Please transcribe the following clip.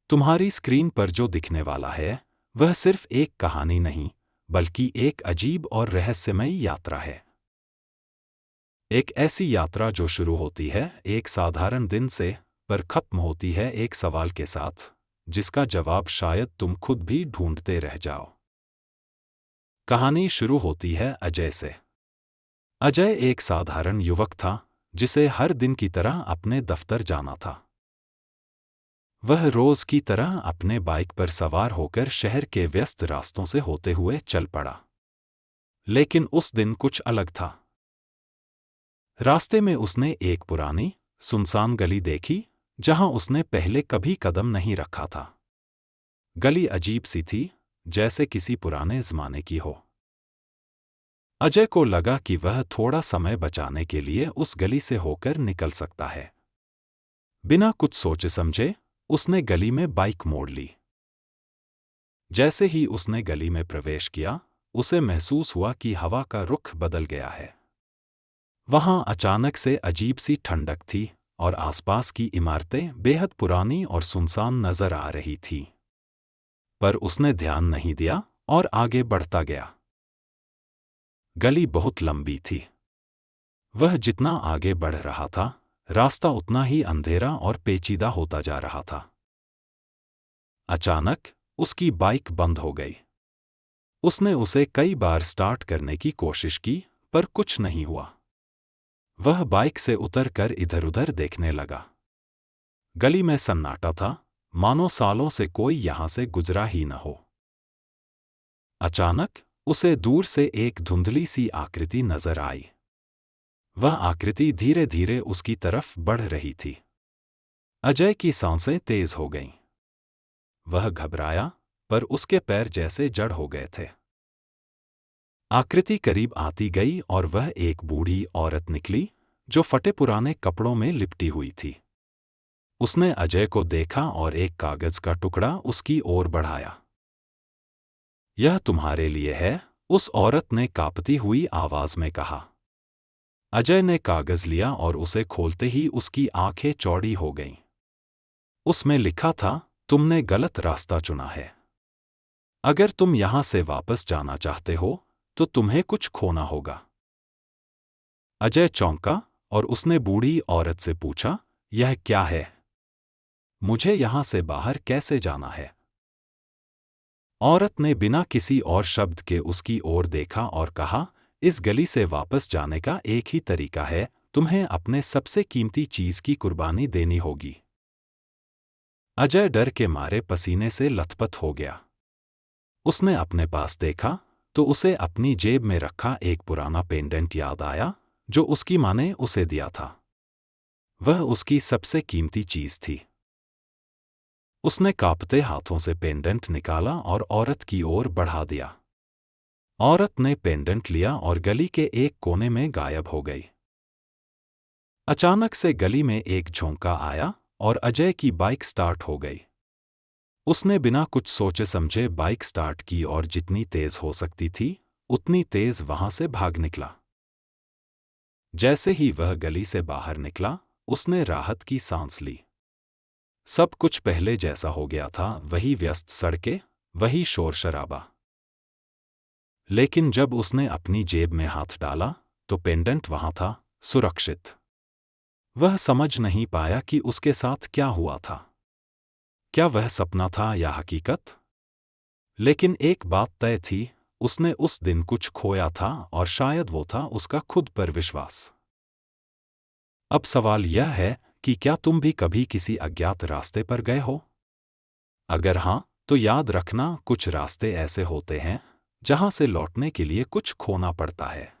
तुम्हारी स्क्रीन पर जो दिखने वाला है वह सिर्फ एक कहानी नहीं, बल्कि एक अजीब और रहस्यमयी यात्रा है। एक ऐसी यात्रा जो शुरू होती है एक साधारण दिन से, पर खत्म होती है एक सवाल के साथ, जिसका जवाब शायद तुम खुद भी ढूंढते रह जाओ। कहानी शुरू होती है अजय से। अजय एक साधारण युवक था, जिसे हर दिन की तरह अपने दफ्तर जाना था। वह रोज की तरह अपने बाइक पर सवार होकर शहर के व्यस्त रास्तों से होते हुए चल पड़ा। लेकिन उस दिन कुछ अलग था। रास्ते में उसने एक पुरानी, सुनसान गली देखी, जहां उसने पहले कभी कदम नहीं रखा था। गली अजीब सी थी, जैसे किसी पुराने ज़माने की हो। अजय को लगा कि वह थोड़ा समय बचाने के लिए उस गली से होकर निकल सकता है। बिना कुछ सोचे समझे उसने गली में बाइक मोड़ ली। जैसे ही उसने गली में प्रवेश किया, उसे महसूस हुआ कि हवा का रुख बदल गया है। वहां अचानक से अजीब सी ठंडक थी और आसपास की इमारतें बेहद पुरानी और सुनसान नजर आ रही थीं। पर उसने ध्यान नहीं दिया और आगे बढ़ता गया। गली बहुत लंबी थी। वह जितना आगे बढ़ रहा था, रास्ता उतना ही अंधेरा और पेचीदा होता जा रहा था। अचानक उसकी बाइक बंद हो गई। उसने उसे कई बार स्टार्ट करने की कोशिश की, पर कुछ नहीं हुआ। वह बाइक से उतरकर इधर-उधर देखने लगा। गली में सन्नाटा था, मानो सालों से कोई यहां से गुजरा ही न हो। अचानक उसे दूर से एक धुंधली सी आकृति नजर आई। वह आकृति धीरे धीरे उसकी तरफ बढ़ रही थी। अजय की सांसें तेज हो गईं। वह घबराया, पर उसके पैर जैसे जड़ हो गए थे। आकृति करीब आती गई और वह एक बूढ़ी औरत निकली, जो फटे पुराने कपड़ों में लिपटी हुई थी। उसने अजय को देखा और एक कागज का टुकड़ा उसकी ओर बढ़ाया। यह तुम्हारे लिए है, उस औरत ने कांपती हुई आवाज में कहा। अजय ने कागज लिया और उसे खोलते ही उसकी आंखें चौड़ी हो गईं। उसमें लिखा था, तुमने गलत रास्ता चुना है। अगर तुम यहां से वापस जाना चाहते हो, तो तुम्हें कुछ खोना होगा। अजय चौंका और उसने बूढ़ी औरत से पूछा, यह क्या है? मुझे यहां से बाहर कैसे जाना है? औरत ने बिना किसी और शब्द के उसकी ओर देखा और कहा, इस गली से वापस जाने का एक ही तरीका है, तुम्हें अपने सबसे कीमती चीज की कुर्बानी देनी होगी। अजय डर के मारे पसीने से लथपथ हो गया। उसने अपने पास देखा, तो उसे अपनी जेब में रखा एक पुराना पेंडेंट याद आया, जो उसकी मां ने उसे दिया था। वह उसकी सबसे कीमती चीज थी। उसने कांपते हाथों से पेंडेंट निकाला और औरत की ओर बढ़ा दिया। औरत ने पेंडेंट लिया और गली के एक कोने में गायब हो गई। अचानक से गली में एक झोंका आया और अजय की बाइक स्टार्ट हो गई। उसने बिना कुछ सोचे समझे बाइक स्टार्ट की और जितनी तेज हो सकती थी, उतनी तेज वहां से भाग निकला। जैसे ही वह गली से बाहर निकला, उसने राहत की सांस ली। सब कुछ पहले जैसा हो गया था, वही व्यस्त सड़कें, वही शोर शराबा। लेकिन जब उसने अपनी जेब में हाथ डाला, तो पेंडेंट वहां था, सुरक्षित। वह समझ नहीं पाया कि उसके साथ क्या हुआ था। क्या वह सपना था या हकीकत? लेकिन एक बात तय थी, उसने उस दिन कुछ खोया था और शायद वो था उसका खुद पर विश्वास। अब सवाल यह है कि क्या तुम भी कभी किसी अज्ञात रास्ते पर गए हो? अगर हां, तो याद रखना, कुछ रास्ते ऐसे होते हैं जहां से लौटने के लिए कुछ खोना पड़ता है।